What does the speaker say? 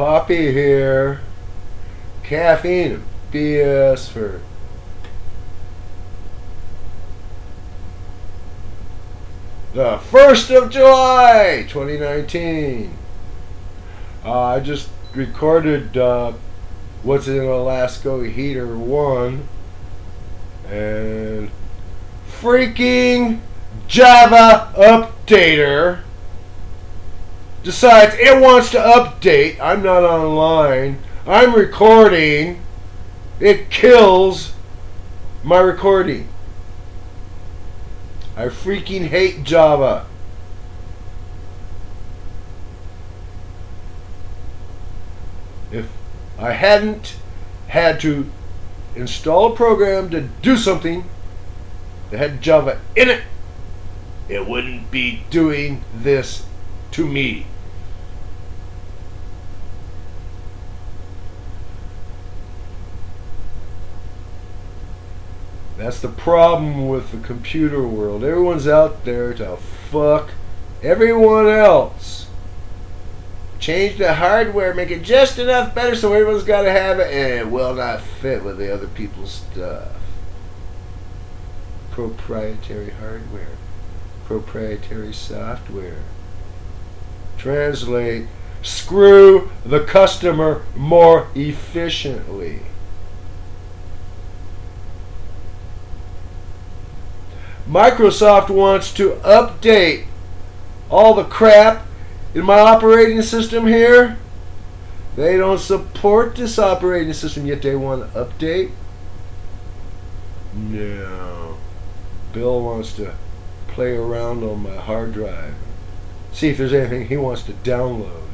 Poppy here. Caffeine BS for the 1st of July 2019. I just recorded What's in Alaska Heater 1, and freaking Java updater decides it wants to update. I'm not online. I'm recording. It kills my recording. I freaking hate Java. If I hadn't had to install a program to do something that had Java in it, it wouldn't be doing this to me. That's the problem with the computer world. Everyone's out there to fuck everyone else. Change the hardware, make it just enough better so everyone's got to have it, and it will not fit with the other people's stuff. Proprietary hardware, proprietary software. Translate, screw the customer more efficiently. Microsoft wants to update all the crap in my operating system here. They don't support this operating system, yet they want to update. No. Bill wants to play around on my hard drive, see if there's anything he wants to download.